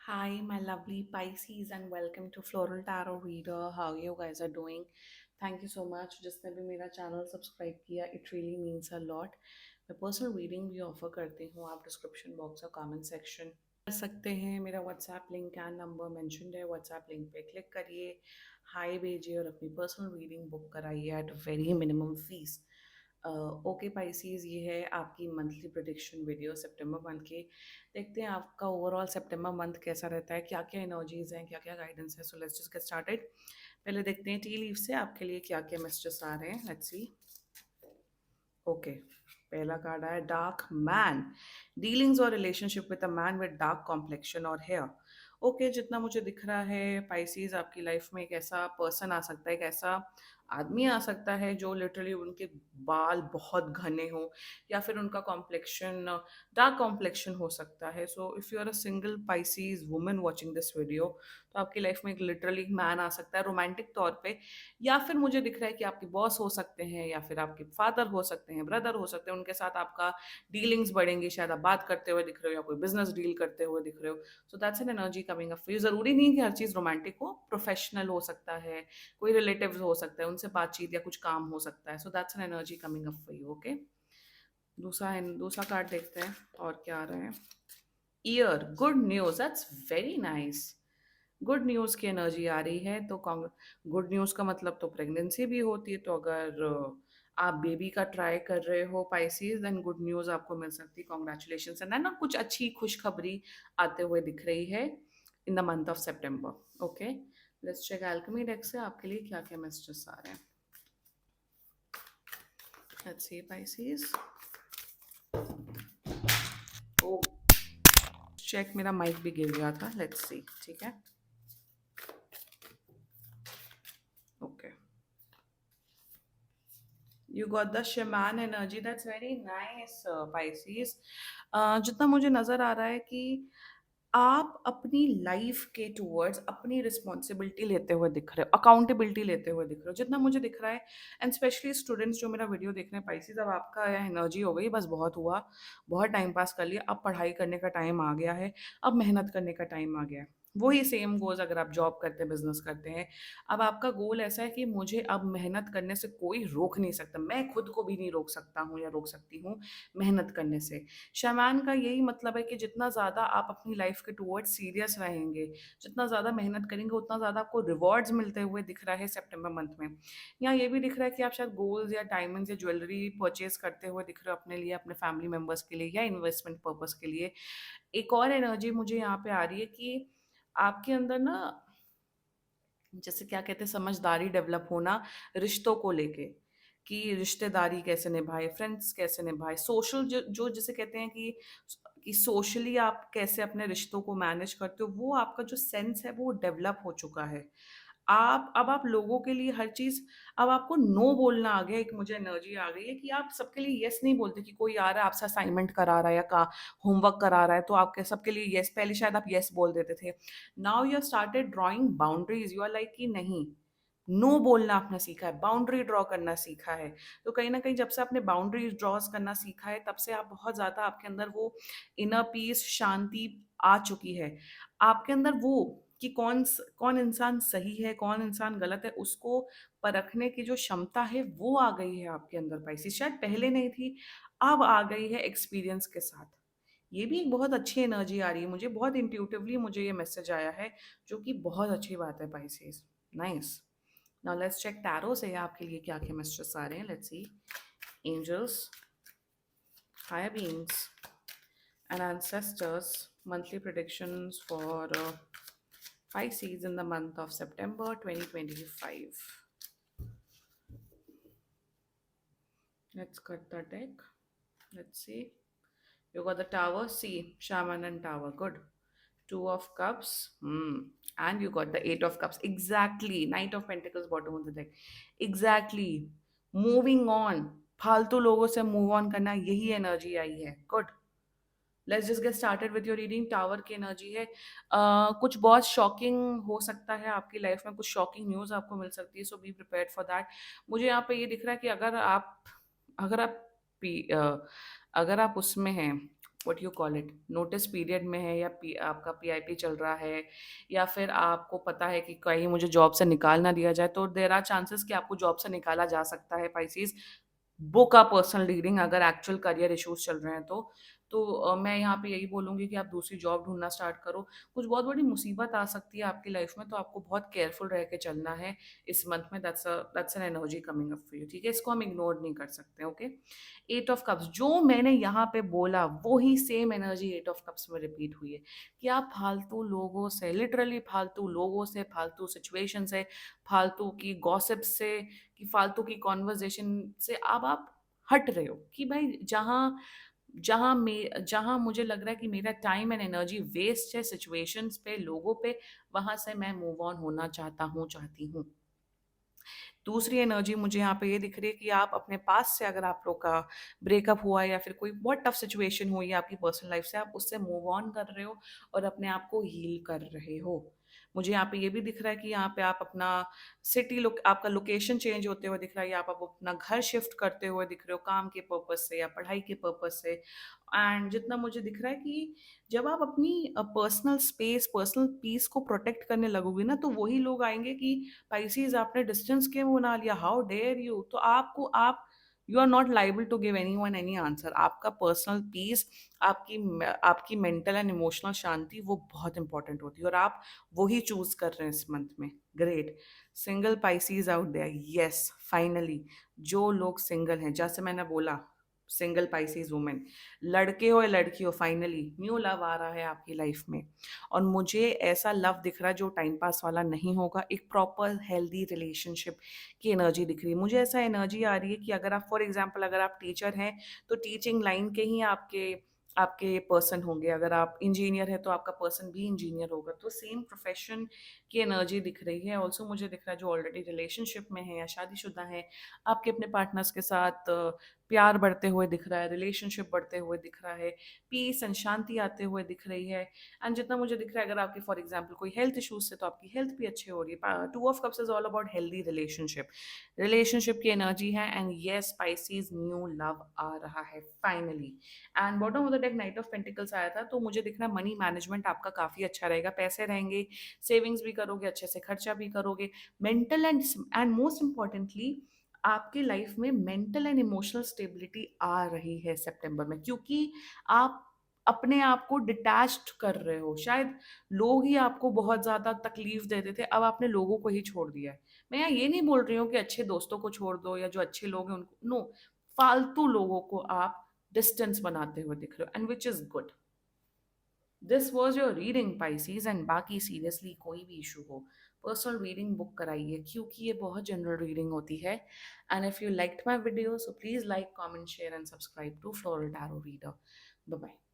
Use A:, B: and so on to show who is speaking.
A: Hi, my lovely Pisces, and welcome to Floral Tarot Reader. How you guys are doing? Thank you so much. जिसने भी मेरा channel subscribe किया, it really means a lot. मैं personal reading भी offer करती हूँ. आप description box और कमेंट सेक्शन कर सकते हैं. मेरा WhatsApp link and number mentioned है. व्हाट्सएप लिंक पे क्लिक करिए, हाई भेजिए और अपनी पर्सनल रीडिंग बुक कराइए at very minimum fees. Okay Pisces, ये है आपकी मंथली प्रिडिक्शन वीडियो सितंबर मंथ की. देखते हैं आपका ओवरऑल सितंबर मंथ कैसा रहता है, क्या क्या एनर्जीज हैं, क्या क्या गाइडेंस है. So let's just get started. पहले देखते हैं टी लीफ से आपके लिए क्या क्या मैसेजेस आ रहे हैं. Let's C. ओके, पहला कार्ड आया डार्क मैन. डीलिंग्स और relationship with a man with dark complexion और हेयर. ओके, जितना मुझे दिख रहा है पाइसीज, आपकी लाइफ में एक ऐसा पर्सन आ सकता है, एक ऐसा आदमी आ सकता है जो लिटरली उनके बाल बहुत घने हो या फिर उनका कॉम्प्लेक्शन डार्क कॉम्प्लेक्शन हो सकता है. So if you are a single Pisces women watching this video, तो आपकी लाइफ में एक लिटरली मैन आ सकता है रोमांटिक तौर पे. या फिर मुझे दिख रहा है कि आपके बॉस हो सकते हैं, या फिर आपके फादर हो सकते हैं, ब्रदर हो सकते हैं. उनके साथ आपका डीलिंग्स बढ़ेंगी, शायद आप बात करते हुए दिख रहे हो या कोई बिजनेस डील करते हुए दिख रहे हो. So that's an energy coming up for you. जरूरी नहीं कि हर चीज़ रोमांटिक हो, प्रोफेशनल हो सकता है, कोई रिलेटिव्स हो सकता है, उनसे बातचीत या कुछ काम हो सकता है. So that's an energy coming up for you. Okay, दूसरा कार्ड देखते हैं और क्या आ रहा है. Year, good news, that's very nice. Good news की एनर्जी आ रही है. तो गुड न्यूज़ का मतलब तो प्रेगनेंसी भी होती है. तो अगर आप बेबी का ट्राई कर रहे हो पाइसीज, देन गुड न्यूज़ आपको मिल सकती है. कॉन्ग्रेचुलेशन. एंड ना कुछ अच्छी खुशखबरी आते हुए दिख रही है in the month of September. Okay, let's check alchemy deck से आपके लिए क्या क्या मैसेजेस आ रहे हैं. Let's see Pisces. Oh, check, मेरा माइक भी गिर गया था. Let's see. ठीक है, okay. You got the shaman energy. That's very nice, Pisces. जितना मुझे नज़र आ रहा है कि आप अपनी लाइफ के टूवर्ड्स अपनी रिस्पॉन्सिबिलिटी लेते हुए दिख रहे हो, अकाउंटेबिलिटी लेते हुए दिख रहे हो, जितना मुझे दिख रहा है. एंड स्पेशली स्टूडेंट्स जो मेरा वीडियो देख रहे हैं पाइसेस, अब आपका एनर्जी हो गई, बस बहुत हुआ, बहुत टाइम पास कर लिया, अब पढ़ाई करने का टाइम आ गया है, अब मेहनत करने का टाइम आ गया है. वही सेम गोज अगर आप जॉब करते हैं, बिजनेस करते हैं. अब आपका गोल ऐसा है कि मुझे अब मेहनत करने से कोई रोक नहीं सकता, मैं खुद को भी नहीं रोक सकता हूँ या रोक सकती हूँ मेहनत करने से. शैतान का यही मतलब है कि जितना ज़्यादा आप अपनी लाइफ के टुवर्ड्स सीरियस रहेंगे, जितना ज़्यादा मेहनत करेंगे, उतना ज़्यादा आपको रिवॉर्ड्स मिलते हुए दिख रहा है सितंबर मंथ में. यहाँ ये भी दिख रहा है कि आप शायद गोल्ड या डायमंड्स या ज्वेलरी परचेज करते हुए दिख रहे हो अपने लिए, अपने फैमिली मेम्बर्स के लिए या इन्वेस्टमेंट पर्पस के लिए. एक और एनर्जी मुझे यहाँ पे आ रही है कि आपके अंदर ना, जैसे क्या कहते हैं, समझदारी डेवलप होना रिश्तों को लेके, कि रिश्तेदारी कैसे निभाए, फ्रेंड्स कैसे निभाए, सोशल जो जो जिसे कहते हैं कि सोशली आप कैसे अपने रिश्तों को मैनेज करते हो, वो आपका जो सेंस है वो डेवलप हो चुका है. आप लोगों के लिए हर चीज, अब आपको नो बोलना आ गया. एक मुझे एनर्जी आ गई है कि आप सबके लिए यस नहीं बोलते. कि कोई आ रहा है आपसे असाइनमेंट करा रहा है या का होमवर्क करा रहा है, तो आपके सबके लिए यस, पहले शायद आप यस बोल देते थे. Now you started drawing boundaries. You are like कि नहीं, नो बोलना आपने सीखा है, बाउंड्री ड्रॉ करना सीखा है. तो कहीं ना कहीं जब से आपने बाउंड्री ड्रॉज करना सीखा है, तब से आप बहुत ज्यादा, आपके अंदर वो इनर पीस, शांति आ चुकी है. आपके अंदर वो कि कौन इंसान सही है, कौन इंसान गलत है, उसको परखने की जो क्षमता है वो आ गई है आपके अंदर पाइसेस. शायद पहले नहीं थी, अब आ गई है एक्सपीरियंस के साथ. ये भी एक बहुत अच्छी एनर्जी आ रही है मुझे, बहुत इंट्यूटिवली मुझे ये मैसेज आया है, जो कि बहुत अच्छी बात है Pisces. Nice. Now let's check tarot से आपके लिए क्या क्या मैसेजेस आ रहे हैं. Let's see. Angels, higher beings and ancestors, monthly predictions for Pisces in the month of September 2025. Let's cut the deck. Let's see. You got the tower. See, shaman and tower. Good. Two of cups. And you got the eight of cups. Exactly. Knight of Pentacles bottom of the deck. Exactly. Moving on. फालतू लोगों से move on करना, यही energy आई है. Good. Let's just get started with your reading. Tower की energy है. कुछ बहुत शॉकिंग हो सकता है आपकी लाइफ में, कुछ शॉकिंग न्यूज़ आपको मिल सकती है. सो बी प्रिपेयर्ड फॉर दैट. मुझे यहाँ पे ये दिख रहा है कि अगर आप अगर आप उसमें हैं, what you call it, notice period में है, या आपका पीआईपी चल रहा है, या फिर आपको पता है कि कहीं मुझे जॉब से निकाल ना दिया जाए, तो देर आर चांसेस कि आपको जॉब से निकाला जा सकता है Pisces. Book a personal reading अगर एक्चुअल करियर इश्यूज चल रहे हैं तो। मैं यहाँ पे यही बोलूँगी कि आप दूसरी जॉब ढूँढना स्टार्ट करो। कुछ बहुत बड़ी मुसीबत आ सकती है आपकी लाइफ में, तो आपको बहुत केयरफुल रह के चलना है इस मंथ में। That's an energy coming up for you, ठीक है? इसको हम इग्नोर नहीं कर सकते, ओके? एट ऑफ कप्स, जो मैंने यहाँ पे बोला वही same energy at of cups में रिपीट हुई है कि आप फालतू लोगों से, लिटरली फालतू लोगों से, फालतू सिचुएशन से, फालतू की गॉसिप से, कि फालतू की कॉन्वर्जेशन से अब आप हट रहे हो, कि भाई जहाँ जहाँ मुझे लग रहा है कि मेरा टाइम एंड एनर्जी वेस्ट है सिचुएशंस पे, लोगों पे, वहां से मैं मूव ऑन होना चाहता हूँ, चाहती हूँ। दूसरी एनर्जी मुझे यहाँ पे ये दिख रही है कि आप अपने पास से, अगर आप लोग का ब्रेकअप हुआ है या फिर कोई बहुत टफ सिचुएशन हुई है आपकी पर्सनल लाइफ से, आप उससे मूव ऑन कर रहे हो और अपने आप को हील कर रहे हो। मुझे यहाँ पे ये भी दिख रहा है कि यहाँ पे आप अपना सिटी लुक, आपका लोकेशन चेंज होते हुए दिख रहा है, या आप अपना घर शिफ्ट करते हुए दिख रहे हो काम के पर्पज से या पढ़ाई के पर्पज से। एंड जितना मुझे दिख रहा है कि जब आप अपनी पर्सनल स्पेस, पर्सनल पीस को प्रोटेक्ट करने लगोगे ना, तो वही लोग आएंगे कि पाइसेस आपने डिस्टेंस क्यों बना लिया, हाउ डेयर यू। तो आपको आप you are not liable to give anyone any answer. आपका पर्सनल पीस, आपकी आपकी मेंटल एंड इमोशनल शांति, वो बहुत इंपॉर्टेंट होती है, और आप वही चूज कर रहे हैं इस मंथ में। Great. Single Pisces out there, yes finally. जो लोग सिंगल हैं, जैसे मैंने बोला, सिंगल पाइसेस वुमेन, लड़के हो या लड़की हो, फाइनली न्यू लव आ रहा है आपकी लाइफ में। और मुझे ऐसा लव दिख रहा है जो टाइम पास वाला नहीं होगा, एक प्रॉपर हेल्दी रिलेशनशिप की एनर्जी दिख रही है मुझे। ऐसा एनर्जी आ रही है कि अगर आप फॉर एग्जांपल अगर आप टीचर हैं, तो टीचिंग लाइन के ही आपके आपके पर्सन होंगे। अगर आप इंजीनियर है तो आपका पर्सन भी इंजीनियर होगा। तो सेम प्रोफेशन की एनर्जी दिख रही है। ऑल्सो मुझे दिख रहा है जो ऑलरेडी रिलेशनशिप में है या शादीशुदा है, आपके अपने पार्टनर्स के साथ प्यार बढ़ते हुए दिख रहा है, रिलेशनशिप बढ़ते हुए दिख रहा है, पीस एंड शांति आते हुए दिख रही है। एंड जितना मुझे दिख रहा है, अगर आपके फॉर एग्जाम्पल कोई हेल्थ इशूज से, तो आपकी हेल्थ भी अच्छी हो रही है। Two of cups is all about healthy relationship, relationship की एनर्जी है। And yes spices, new love आ रहा है finally. And bottom of the deck knight of pentacles आया था, तो मुझे दिख रहा है मनी मैनेजमेंट आपका काफी अच्छा रहेगा, पैसे रहेंगे, सेविंग्स भी करोगे, अच्छे से खर्चा भी करोगे। मेंटल एंड मोस्ट इंपॉर्टेंटली, आपके लाइफ में मेंटल एंड इमोशनल स्टेबिलिटी आ रही है सितंबर में, क्योंकि आप अपने आप को डिटैच्ड कर रहे हो। शायद लोग ही आपको बहुत ज्यादा तकलीफ देते थे, अब आपने लोगों को ही छोड़ दिया है। मैं यहाँ ये नहीं बोल रही हूँ कि अच्छे दोस्तों को छोड़ दो या जो अच्छे लोग हैं उनको, नो, फालतू लोगों को आप डिस्टेंस बनाते हुए दिख रहे हो, and which is good. This was your reading Pisces. And बाकी सीरियसली कोई भी इशू हो, पर्सनल रीडिंग बुक कराइए, क्योंकि ये बहुत जनरल रीडिंग होती है। And if you liked my video, so please like, comment, share and subscribe to floral tarot reader. Bye bye.